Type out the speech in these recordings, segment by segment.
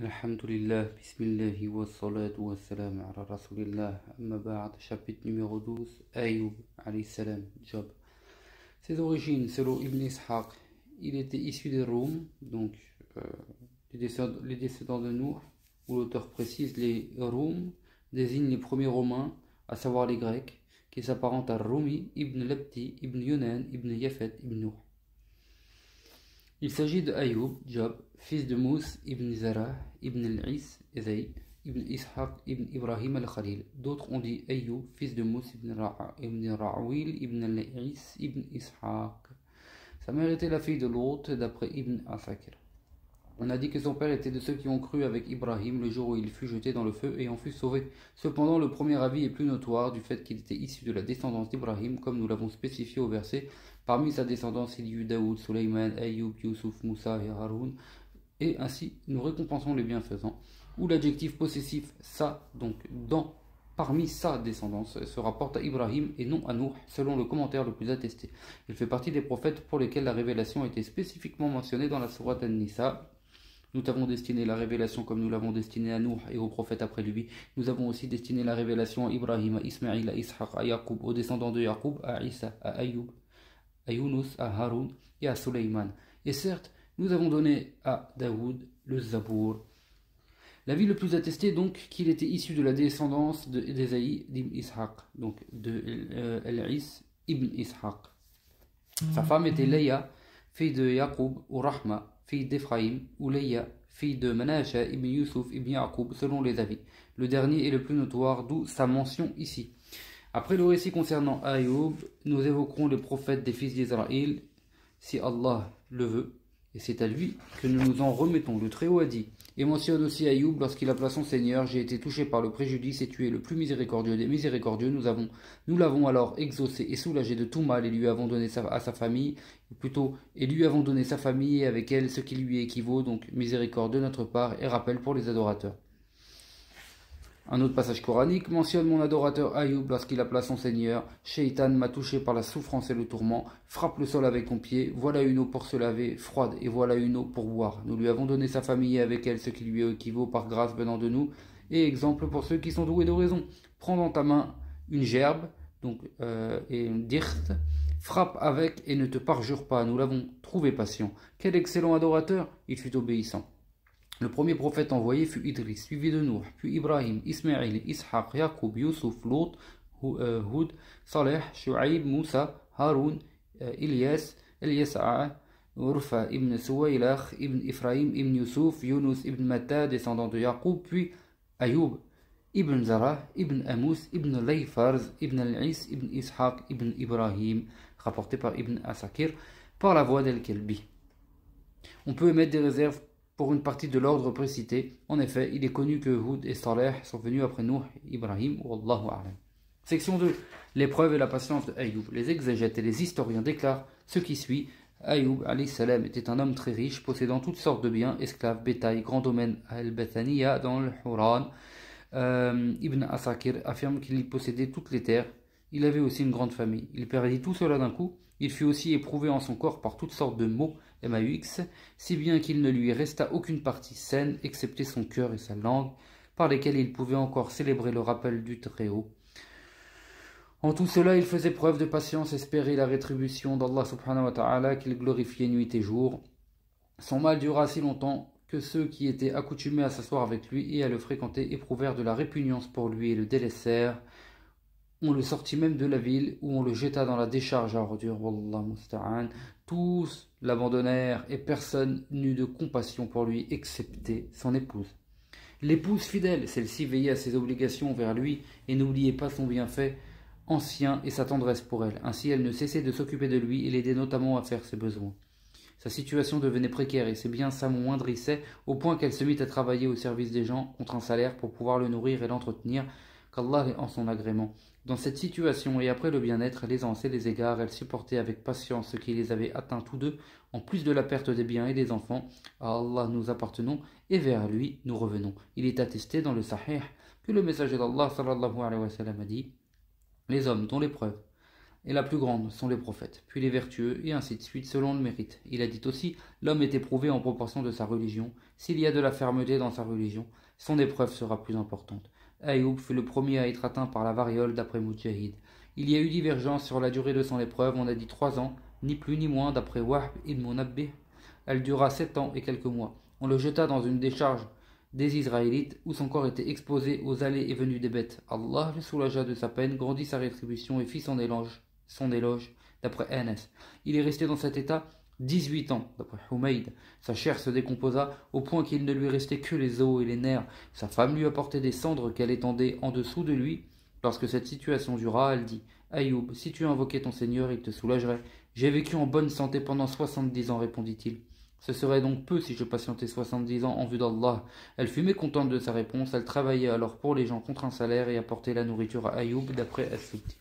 Alhamdulillah, bismillahi wa salatu wa salam ala rasulillah, amma ba'd, chapitre numéro 12, Ayoub, alayhi salam, Job. Ses origines, selon Ibn Ishaq, il était issu des Roms, donc les descendants de Nour, où l'auteur précise les Roms désignent les premiers Romains, à savoir les Grecs, qui s'apparentent à Rumi, Ibn Labti, Ibn Yunan, Ibn Yafet, Ibn Nour. Il s'agit de Ayoub, Job, fils de Mous ibn Zara, ibn al-Is, Ezaï, ibn Ishaq, ibn Ibrahim al-Khalil. D'autres ont dit Ayoub, fils de Mous ibn Ra'wil, ibn al-Is, ibn Ishaq. Sa mère était la fille de Lot, d'après Ibn Asakir. On a dit que son père était de ceux qui ont cru avec Ibrahim le jour où il fut jeté dans le feu et en fut sauvé. Cependant, le premier avis est plus notoire du fait qu'il était issu de la descendance d'Ibrahim, comme nous l'avons spécifié au verset. Parmi sa descendance, il y eut Daoud, Sulayman, Ayoub, Youssouf, Moussa et Haroun. Et ainsi, nous récompensons les bienfaisants. Ou l'adjectif possessif sa, donc parmi sa descendance, se rapporte à Ibrahim et non à Nour, selon le commentaire le plus attesté. Il fait partie des prophètes pour lesquels la révélation était spécifiquement mentionnée dans la sourate An-Nisa. Nous t'avons destiné la révélation comme nous l'avons destinée à Nuh et aux prophètes après lui. Nous avons aussi destiné la révélation à Ibrahim, à Ismaïl, à Ishaq, à Yaqub, aux descendants de Yaqub, à Isa, à Ayoub, à Yunus, à Haroun et à Sulayman. Et certes, nous avons donné à Daoud le Zabour. L'avis le plus attesté donc qu'il était issu de la descendance d'Esaïe d'Ibn Ishaq, donc de El-Is ibn Ishaq. Sa femme était Leia, fille de Yaqub ou Rahma, fille d'Ephraïm, ou Leia, fille de Manasha ibn Yusuf ibn Yaqub, selon les avis. Le dernier est le plus notoire, d'où sa mention ici. Après le récit concernant Ayoub, nous évoquerons les prophètes des fils d'Israël, si Allah le veut, et c'est à lui que nous nous en remettons. Le Très-Haut a dit, et mentionne aussi Ayoub lorsqu'il appela son Seigneur, j'ai été touché par le préjudice et tu es le plus miséricordieux des miséricordieux, nous l'avons alors exaucé et soulagé de tout mal et lui avons donné à sa famille, et lui avons donné sa famille et avec elle ce qui lui équivaut, donc miséricorde de notre part et rappel pour les adorateurs. Un autre passage coranique mentionne mon adorateur Ayoub lorsqu'il appela son Seigneur. Shaitan m'a touché par la souffrance et le tourment. Frappe le sol avec ton pied. Voilà une eau pour se laver, froide, et voilà une eau pour boire. Nous lui avons donné sa famille et avec elle ce qui lui équivaut par grâce venant de nous. Et exemple pour ceux qui sont doués de raison. Prends dans ta main une gerbe, et une dirt. Frappe avec et ne te parjure pas. Nous l'avons trouvé patient. Quel excellent adorateur! Il fut obéissant. Le premier prophète envoyé fut Idris, suivi de Nuh, puis Ibrahim, Ismaïl, Ishaq, Yaqub, Youssouf, Lot, Hud, Saleh, Shu'aib, Moussa, Haroun, Ilyas, Eliesa'a, Urfa ibn Suwaylach, ibn Ephraim, ibn Youssouf, Yunus ibn Matta, descendant de Yaqub, puis Ayoub, ibn Zara, ibn Amous, ibn Layfarz, ibn al-Is, ibn Ishaq, ibn Ibrahim, rapporté par Ibn Asakir, par la voix d'Al-Kelbi. On peut émettre des réserves pour une partie de l'ordre précité. En effet, il est connu que Hud et Saleh sont venus après Nuh et Ibrahim. Wallahu a'lam. Section 2. L'épreuve et la patience de Ayoub. Les exégètes et les historiens déclarent ce qui suit. Ayoub alayhi salam était un homme très riche, possédant toutes sortes de biens, esclaves, bétail, grand domaine à Al-Bathaniya dans le Huran. Ibn Asakir affirme qu'il y possédait toutes les terres. Il avait aussi une grande famille. Il perdit tout cela d'un coup. Il fut aussi éprouvé en son corps par toutes sortes de maux, MAUX, si bien qu'il ne lui resta aucune partie saine, excepté son cœur et sa langue, par lesquels il pouvait encore célébrer le rappel du Très-Haut. En tout cela, il faisait preuve de patience, espérait la rétribution d'Allah subhanahu wa ta'ala, qu'il glorifiait nuit et jour. Son mal dura si longtemps que ceux qui étaient accoutumés à s'asseoir avec lui et à le fréquenter éprouvèrent de la répugnance pour lui et le délaissèrent. On le sortit même de la ville où on le jeta dans la décharge à ordures. Wallah musta'an. Tous l'abandonnèrent et personne n'eut de compassion pour lui excepté son épouse. L'épouse fidèle, celle-ci veillait à ses obligations envers lui et n'oubliait pas son bienfait ancien et sa tendresse pour elle. Ainsi elle ne cessait de s'occuper de lui et l'aidait notamment à faire ses besoins. Sa situation devenait précaire et ses biens s'amoindrissaient au point qu'elle se mit à travailler au service des gens contre un salaire pour pouvoir le nourrir et l'entretenir, qu'Allah ait en son agrément. Dans cette situation et après le bien-être, les ans et les égards, elle supportait avec patience ce qui les avait atteints tous deux, en plus de la perte des biens et des enfants. À Allah nous appartenons et vers lui nous revenons. Il est attesté dans le Sahih que le messager d'Allah sallallahu alayhi wa sallam a dit: les hommes dont l'épreuve et la plus grande sont les prophètes, puis les vertueux, et ainsi de suite selon le mérite. Il a dit aussi, l'homme est éprouvé en proportion de sa religion. S'il y a de la fermeté dans sa religion, son épreuve sera plus importante. Ayoub fut le premier à être atteint par la variole d'après Mujahid. Il y a eu divergence sur la durée de son épreuve, on a dit 3 ans, ni plus ni moins d'après Wahb ibn Munabbih. Elle dura 7 ans et quelques mois. On le jeta dans une décharge des Israélites, où son corps était exposé aux allées et venues des bêtes. Allah le soulagea de sa peine, grandit sa rétribution et fit son éloge, d'après Anas. Il est resté dans cet état 18 ans, d'après Humayd. Sa chair se décomposa au point qu'il ne lui restait que les os et les nerfs. Sa femme lui apportait des cendres qu'elle étendait en dessous de lui. Lorsque cette situation dura, elle dit, Ayoub, si tu invoquais ton Seigneur, il te soulagerait. J'ai vécu en bonne santé pendant 70 ans, répondit-il. Ce serait donc peu si je patientais 70 ans en vue d'Allah. Elle fut mécontente de sa réponse. Elle travaillait alors pour les gens contre un salaire et apportait la nourriture à Ayoub d'après As-Subti.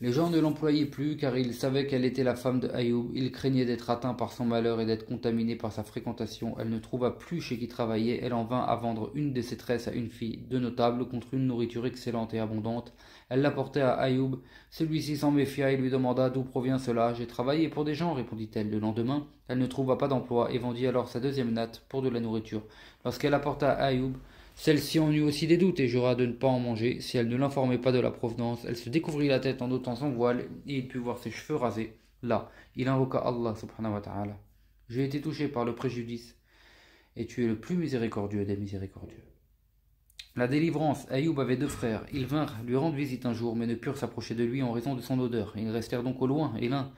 Les gens ne l'employaient plus car ils savaient qu'elle était la femme de Ayoub. Ils craignaient d'être atteints par son malheur et d'être contaminés par sa fréquentation. Elle ne trouva plus chez qui travailler. Elle en vint à vendre une de ses tresses à une fille de notable contre une nourriture excellente et abondante. Elle l'apportait à Ayoub. Celui-ci s'en méfia et lui demanda d'où provient cela. J'ai travaillé pour des gens, répondit-elle. Le lendemain, elle ne trouva pas d'emploi et vendit alors sa deuxième natte pour de la nourriture. Lorsqu'elle apporta à Ayoub, celle-ci en eut aussi des doutes et jura de ne pas en manger. Si elle ne l'informait pas de la provenance, elle se découvrit la tête en ôtant son voile et il put voir ses cheveux rasés. Là, il invoqua Allah subhanahu wa ta'ala. J'ai été touché par le préjudice et tu es le plus miséricordieux des miséricordieux. La délivrance. Ayoub avait 2 frères. Ils vinrent lui rendre visite un jour, mais ne purent s'approcher de lui en raison de son odeur. Ils restèrent donc au loin, et l'un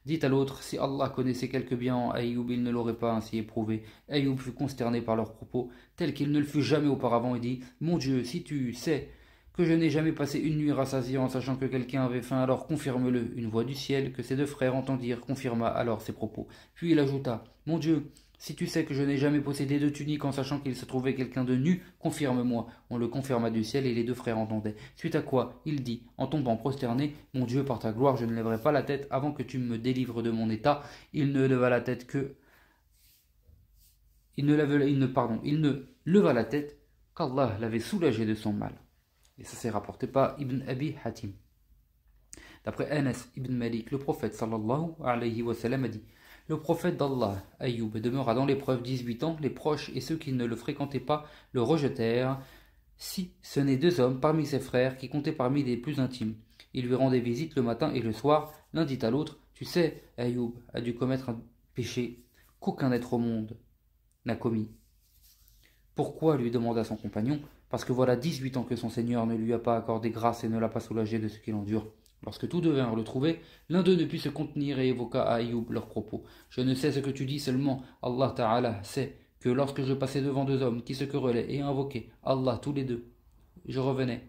dit à l'autre, si Allah connaissait quelque bien en Ayoub, il ne l'aurait pas ainsi éprouvé. Ayoub fut consterné par leurs propos, tel qu'il ne le fut jamais auparavant, et dit, mon Dieu, si tu sais que je n'ai jamais passé une nuit rassasiée en sachant que quelqu'un avait faim, alors confirme-le. Une voix du ciel que ses 2 frères entendirent confirma alors ses propos. Puis il ajouta, mon Dieu, si tu sais que je n'ai jamais possédé de tunique en sachant qu'il se trouvait quelqu'un de nu, confirme-moi. On le confirma du ciel et les 2 frères entendaient. Suite à quoi, il dit, en tombant prosterné, mon Dieu, par ta gloire, je ne lèverai pas la tête avant que tu me délivres de mon état. Il ne leva la tête qu'Allah l'avait soulagé de son mal. Et ça s'est rapporté par Ibn Abi Hatim. D'après Anas ibn Malik, le prophète sallallahu alayhi wa sallam a dit, le prophète d'Allah, Ayoub, demeura dans l'épreuve 18 ans, les proches et ceux qui ne le fréquentaient pas le rejetèrent, si ce n'est 2 hommes parmi ses frères qui comptaient parmi les plus intimes. Il lui rendait visite le matin et le soir, l'un dit à l'autre, tu sais, Ayoub a dû commettre un péché qu'aucun être au monde n'a commis. Pourquoi lui demanda son compagnon, parce que voilà 18 ans que son Seigneur ne lui a pas accordé grâce et ne l'a pas soulagé de ce qu'il endure. Lorsque tous 2 vinrent le trouver, l'un d'eux ne put se contenir et évoqua à Ayoub leurs propos. Je ne sais ce que tu dis, seulement Allah Ta'ala sait que lorsque je passais devant 2 hommes qui se querellaient et invoquaient Allah tous les 2, je revenais,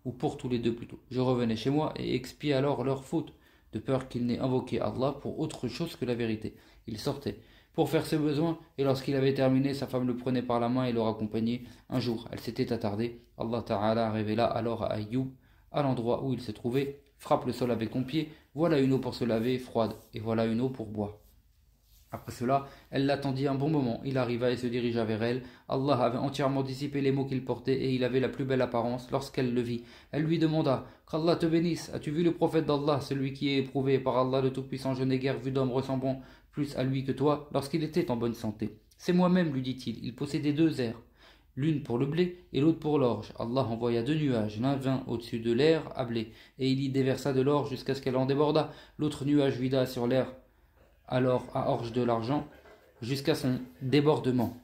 ou pour tous les 2 plutôt, je revenais chez moi et expiais alors leurs fautes, de peur qu'ils n'aient invoqué Allah pour autre chose que la vérité. Il sortait pour faire ses besoins, et lorsqu'il avait terminé, sa femme le prenait par la main et le raccompagnait. Un jour, elle s'était attardée. Allah Ta'ala révéla alors à Ayoub, à l'endroit où il se trouvait, frappe le sol avec ton pied, voilà une eau pour se laver, froide, et voilà une eau pour boire. Après cela, elle l'attendit un bon moment, il arriva et se dirigea vers elle. Allah avait entièrement dissipé les maux qu'il portait, et il avait la plus belle apparence. Lorsqu'elle le vit, elle lui demanda, qu'Allah te bénisse, as-tu vu le prophète d'Allah, celui qui est éprouvé par Allah le Tout-Puissant? Je n'ai guère vu d'homme ressemblant plus à lui que toi, lorsqu'il était en bonne santé. C'est moi-même, lui dit-il, il possédait 2 airs, l'une pour le blé et l'autre pour l'orge. Allah envoya 2 nuages, l'un vint au-dessus de l'air à blé, et il y déversa de l'orge jusqu'à ce qu'elle en débordât. L'autre nuage vida sur l'air, alors à orge de l'argent, jusqu'à son débordement.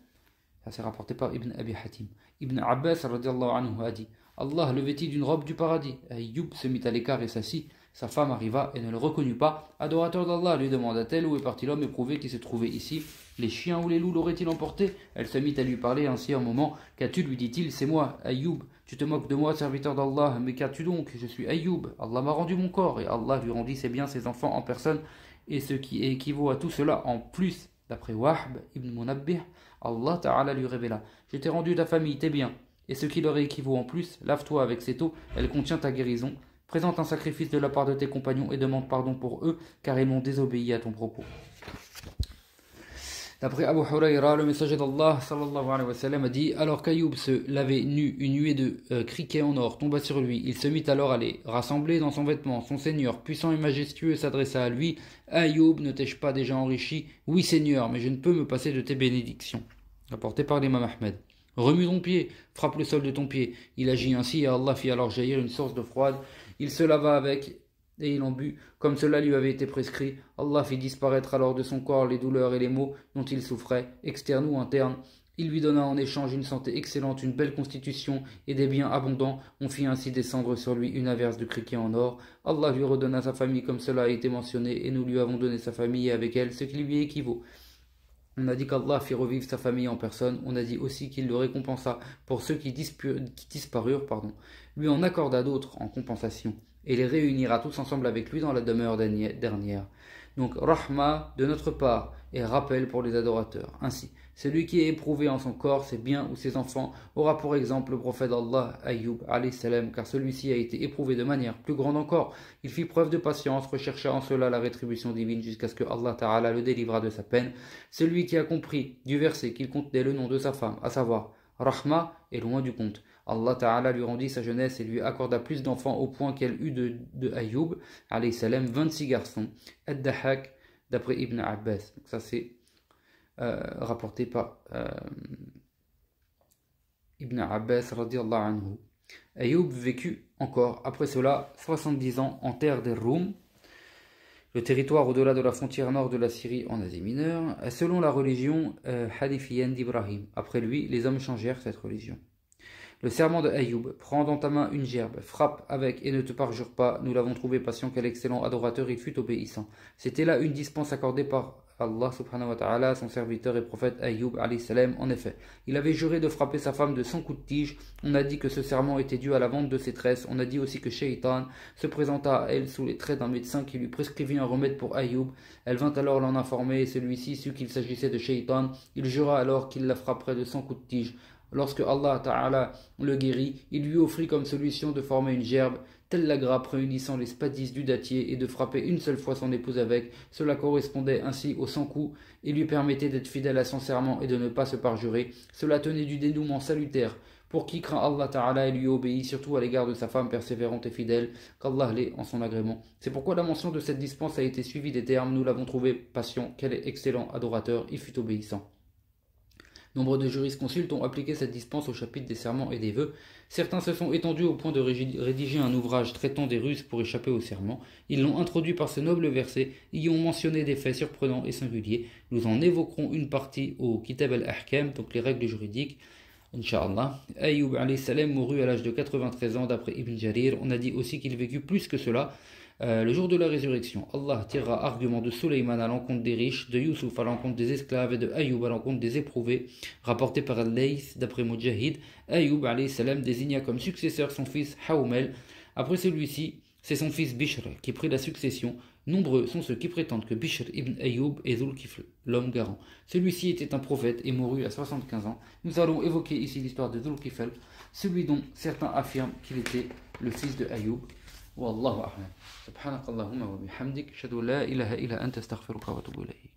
Ça s'est rapporté par Ibn Abi Hatim. Ibn Abbas radiallahu anhu a dit, Allah le vêtit d'une robe du paradis. Ayoub se mit à l'écart et s'assit. Sa femme arriva et ne le reconnut pas. Adorateur d'Allah, lui demanda-t-elle, où est parti l'homme éprouvé qui se trouvait ici? Les chiens ou les loups l'auraient-ils emporté? Elle se mit à lui parler ainsi un moment. Qu'as-tu, lui dit-il, c'est moi, Ayoub. Tu te moques de moi, serviteur d'Allah, mais qu'as-tu donc? Je suis Ayoub. Allah m'a rendu mon corps, et Allah lui rendit ses biens, ses enfants en personne, et ce qui équivaut à tout cela en plus. D'après Wahb ibn Munabbih, Allah Ta'ala lui révéla, je t'ai rendu ta famille, tes biens, et ce qui leur équivaut en plus, lave-toi avec cette eau, elle contient ta guérison. Présente un sacrifice de la part de tes compagnons et demande pardon pour eux, car ils m'ont désobéi à ton propos. D'après Abu Hurayra, le messager d'Allah sallallahu alayhi wa sallam a dit: alors qu'Ayoub se lavait nu, une nuée de criquets en or tomba sur lui. Il se mit alors à les rassembler dans son vêtement. Son Seigneur, puissant et majestueux, s'adressa à lui: Ayoub, ne t'ai-je pas déjà enrichi? Oui, Seigneur, mais je ne peux me passer de tes bénédictions. Rapporté par l'imam Ahmed. Remue ton pied, frappe le sol de ton pied. Il agit ainsi et Allah fit alors jaillir une source d'eau froide. Il se lava avec et il en but, comme cela lui avait été prescrit. Allah fit disparaître alors de son corps les douleurs et les maux dont il souffrait, externes ou internes. Il lui donna en échange une santé excellente, une belle constitution et des biens abondants. On fit ainsi descendre sur lui une averse de criquets en or. Allah lui redonna sa famille comme cela a été mentionné, et nous lui avons donné sa famille et avec elle ce qui lui équivaut. On a dit qu'Allah fit revivre sa famille en personne. On a dit aussi qu'il le récompensa pour ceux qui disparurent, lui en accorda d'autres en compensation, et les réunira tous ensemble avec lui dans la demeure dernière. Donc, rahma de notre part et rappel pour les adorateurs. Ainsi, celui qui est éprouvé en son corps, ses biens ou ses enfants, aura pour exemple le prophète d'Allah, Ayyub alayhi salam, car celui-ci a été éprouvé de manière plus grande encore. Il fit preuve de patience, rechercha en cela la rétribution divine jusqu'à ce que Allah Ta'ala le délivra de sa peine. Celui qui a compris du verset qu'il contenait le nom de sa femme, à savoir Rahma, est loin du compte. Allah Ta'ala lui rendit sa jeunesse et lui accorda plus d'enfants au point qu'elle eut de Ayyub alayhi salam 26 garçons. Ad-Dahak, d'après Ibn Abbas. Donc ça c'est rapporté par Ibn Abbas radiyallahu anhu. Ayyub vécut encore après cela 70 ans en terre des Roum, le territoire au-delà de la frontière nord de la Syrie en Asie mineure, selon la religion hanifienne d'Ibrahim. Après lui, les hommes changèrent cette religion. Le serment de Ayyub: prends dans ta main une gerbe, frappe avec et ne te parjure pas. Nous l'avons trouvé patient, quel excellent adorateur, il fut obéissant. C'était là une dispense accordée par Allah subhanahu wa ta'ala à son serviteur et prophète Ayyub alayhi salam. En effet, il avait juré de frapper sa femme de 100 coups de tige. On a dit que ce serment était dû à la vente de ses tresses. On a dit aussi que Shaitan se présenta à elle sous les traits d'un médecin qui lui prescrivit un remède pour Ayyub. Elle vint alors l'en informer et celui-ci sut qu'il s'agissait de Shaitan. Il jura alors qu'il la frapperait de 100 coups de tige. Lorsque Allah Ta'ala le guérit, il lui offrit comme solution de former une gerbe, telle la grappe réunissant les spadices du dattier, et de frapper une seule fois son épouse avec. Cela correspondait ainsi aux 100 coups et lui permettait d'être fidèle à son serment et de ne pas se parjurer. Cela tenait du dénouement salutaire pour qui craint Allah Ta'ala et lui obéit, surtout à l'égard de sa femme persévérante et fidèle, qu'Allah l'ait en son agrément. C'est pourquoi la mention de cette dispense a été suivie des termes: nous l'avons trouvé patient, quel est excellent adorateur, il fut obéissant. Nombre de jurisconsultes ont appliqué cette dispense au chapitre des serments et des vœux. Certains se sont étendus au point de rédiger un ouvrage traitant des ruses pour échapper au serment. Ils l'ont introduit par ce noble verset, y ont mentionné des faits surprenants et singuliers. Nous en évoquerons une partie au Kitab al-Ahkam, donc les règles juridiques. Inch'Allah. Ayyub alayhi salam mourut à l'âge de 93 ans d'après Ibn Jarir. On a dit aussi qu'il vécut plus que cela. Le jour de la résurrection, Allah tirera argument de Sulayman à l'encontre des riches, de Youssouf à l'encontre des esclaves et de Ayyub à l'encontre des éprouvés. Rapporté par Al-Layth d'après Mujahid, Ayyub alayhi salam désigna comme successeur son fils Hawmel. Après celui-ci, c'est son fils Bishr qui prit la succession. Nombreux sont ceux qui prétendent que Bishr ibn Ayyub est Dhul-Kifl, l'homme garant. Celui-ci était un prophète et mourut à 75 ans. Nous allons évoquer ici l'histoire de Dhul-Kifl, celui dont certains affirment qu'il était le fils de Ayyub. والله أعلم. سبحانك اللهم وبحمدك أشهد أن لا إله إلا أنت أستغفرك وأتوب إليك.